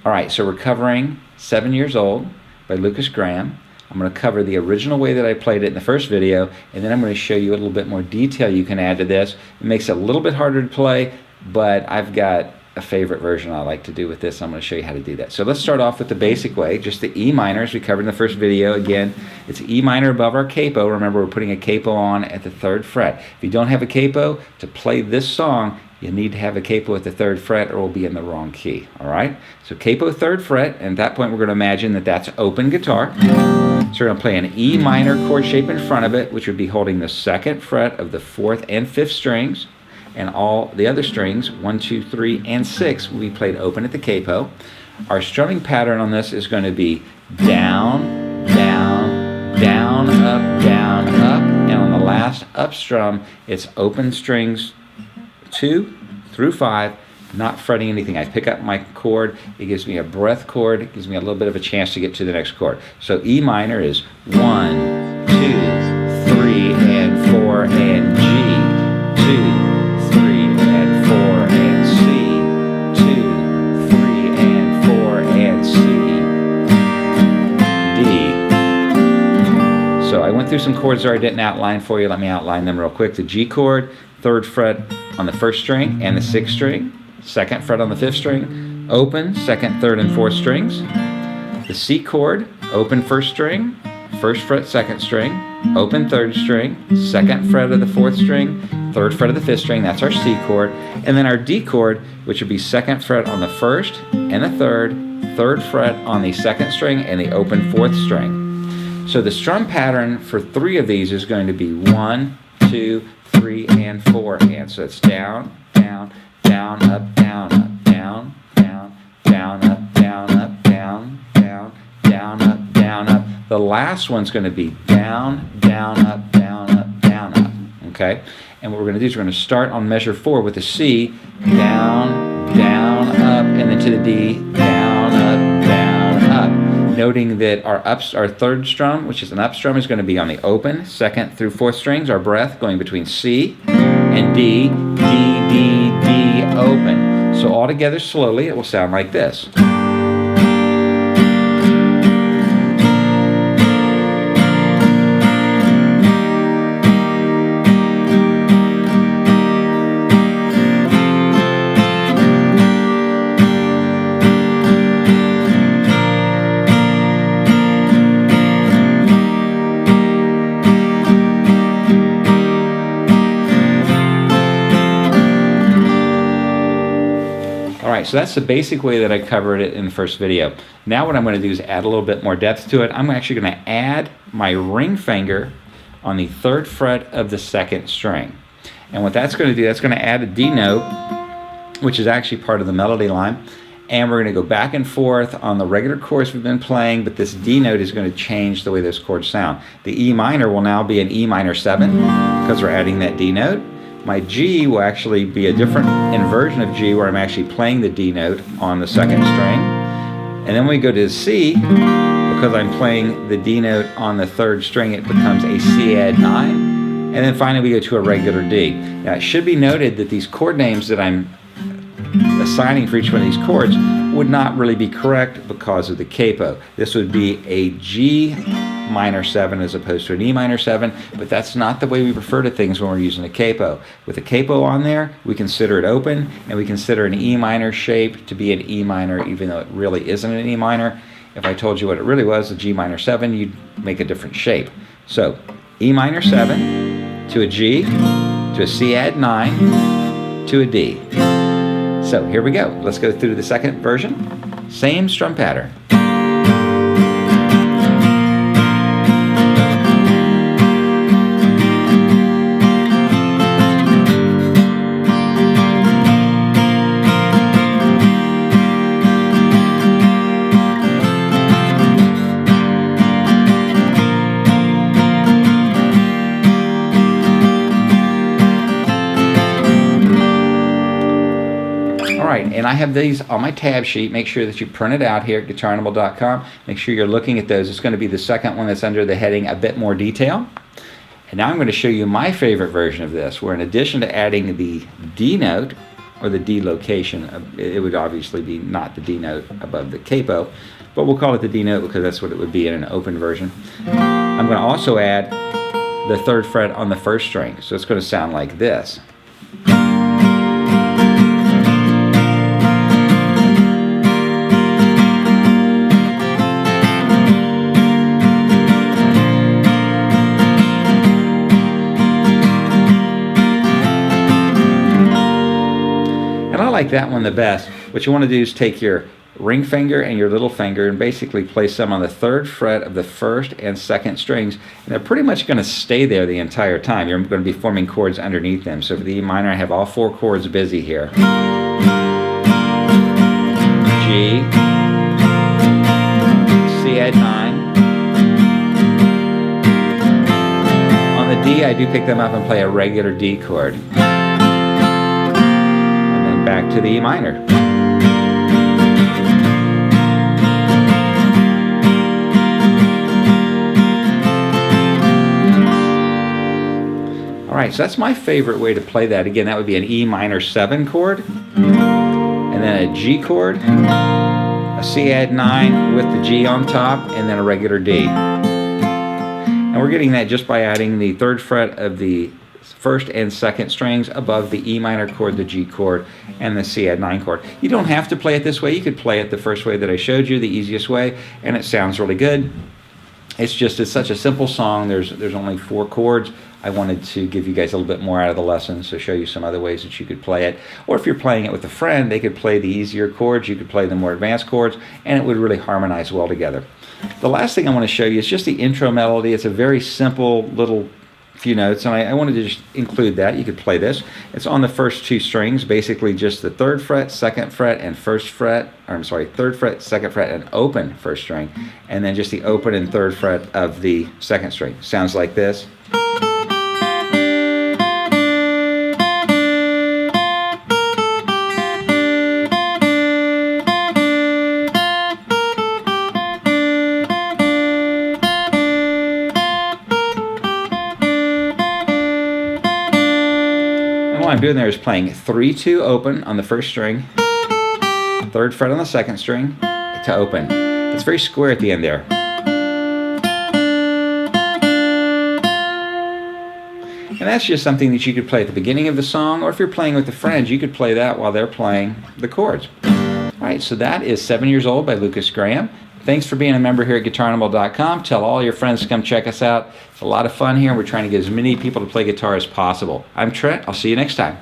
All right, so we're covering 7 Years Old by Lukas. I'm going to cover the original way that I played it in the first video, and then I'm going to show you a little bit more detail you can add to this. It makes it a little bit harder to play, but I've got a favorite version I like to do with this. I'm going to show you how to do that. So let's start off with the basic way, just the E minors we covered in the first video. Again, it's E minor above our capo. Remember, we're putting a capo on at the 3rd fret. If you don't have a capo, to play this song, you need to have a capo at the 3rd fret or we'll be in the wrong key. All right? So capo 3rd fret, and at that point we're going to imagine that that's open guitar. So we're going to play an E minor chord shape in front of it, which would be holding the 2nd fret of the 4th and 5th strings, and all the other strings, 1, 2, 3, and 6, will be played open at the capo. Our strumming pattern on this is going to be down, down, down, up, and on the last up strum, it's open strings 2 through 5, not fretting anything. I pick up my chord, it gives me a breath chord, it gives me a little bit of a chance to get to the next chord. So E minor is 1, 2, 3, and 4, and G, 2, 3, and 4, and C, 2, 3, and 4, and C, D. So I went through some chords there I didn't outline for you. Let me outline them real quick. The G chord, 3rd fret on the 1st string and the 6th string, 2nd fret on the 5th string, open 2nd, 3rd, and 4th strings. The C chord, open 1st string, 1st fret 2nd string, open 3rd string, 2nd fret of the 4th string, 3rd fret of the 5th string, that's our C chord. And then our D chord, which would be 2nd fret on the 1st and the 3rd, 3rd fret on the 2nd string, and the open 4th string. So the strum pattern for 3 of these is going to be 1, 2, 3, and 4, and so it's down, down, down, up, down, up, down, down, down, up, down, up, down, down, down, up, down, up. The last one's going to be down, down, up, down, up, down, up. Okay? And what we're going to do is we're going to start on measure 4 with the C, down, down, up, and then to the D, down, up, down, up. Noting that our 3rd strum, which is an up strum, is going to be on the open 2nd through 4th strings. Our breath going between C and D, D, D, D, open. So all together slowly, it will sound like this. Alright, so that's the basic way that I covered it in the first video. Now what I'm going to do is add a little bit more depth to it. I'm actually going to add my ring finger on the 3rd fret of the 2nd string. And what that's going to do, that's going to add a D note, which is actually part of the melody line. And we're going to go back and forth on the regular chords we've been playing, but this D note is going to change the way those chords sound. The E minor will now be an E minor 7 because we're adding that D note. My G will actually be a different inversion of G where I'm actually playing the D note on the 2nd string. And then when we go to C, because I'm playing the D note on the 3rd string, it becomes a C add 9. And then finally we go to a regular D. Now it should be noted that these chord names that I'm assigning for each one of these chords would not really be correct because of the capo. This would be a G minor 7 as opposed to an E minor 7, but that's not the way we refer to things when we're using a capo. With a capo on there, we consider it open, and we consider an E minor shape to be an E minor even though it really isn't an E minor. If I told you what it really was, a G minor 7, you'd make a different shape. So E minor 7 to a G, to a C add 9, to a D. So here we go. Let's go through the second version. Same strum pattern. And I have these on my tab sheet. Make sure that you print it out here at guitaranimal.com. Make sure you're looking at those. It's going to be the second one that's under the heading A Bit More Detail. And now I'm going to show you my favorite version of this, where in addition to adding the D note or the D location. It would obviously be not the D note above the capo, but we'll call it the D note because that's what it would be in an open version. I'm going to also add the 3rd fret on the 1st string, so it's going to sound like this. And I like that one the best. What you want to do is take your ring finger and your little finger and basically place them on the 3rd fret of the 1st and 2nd strings, and they're pretty much going to stay there the entire time. You're going to be forming chords underneath them. So for the E minor, I have all 4 chords busy here. G, C add 9. On the D, I do pick them up and play a regular D chord. And then back to the E minor. Alright, so that's my favorite way to play that. Again, that would be an E minor 7 chord, and then a G chord, a C add 9 with the G on top, and then a regular D. And we're getting that just by adding the 3rd fret of the 1st and 2nd strings above the E minor chord, the G chord, and the C add 9 chord. You don't have to play it this way. You could play it the first way that I showed you, the easiest way, and it sounds really good. It's such a simple song. There's only 4 chords. I wanted to give you guys a little bit more out of the lesson, so show you some other ways that you could play it. Or if you're playing it with a friend, they could play the easier chords, you could play the more advanced chords, and it would really harmonize well together. The last thing I want to show you is just the intro melody. It's a very simple little few notes, and I wanted to just include that. You could play this. It's on the first 2 strings, basically just the 3rd fret, 2nd fret, and 1st fret, or I'm sorry, 3rd fret, 2nd fret, and open 1st string, and then just the open and 3rd fret of the 2nd string. Sounds like this. What I'm doing there is playing 3-2 open on the 1st string, 3rd fret on the 2nd string to open. It's very square at the end there. And that's just something that you could play at the beginning of the song, or if you're playing with a friend, you could play that while they're playing the chords. Alright, so that is 7 Years Old by Lukas Graham. Thanks for being a member here at GuitarAnimal.com. Tell all your friends to come check us out. It's a lot of fun here. We're trying to get as many people to play guitar as possible. I'm Trent. I'll see you next time.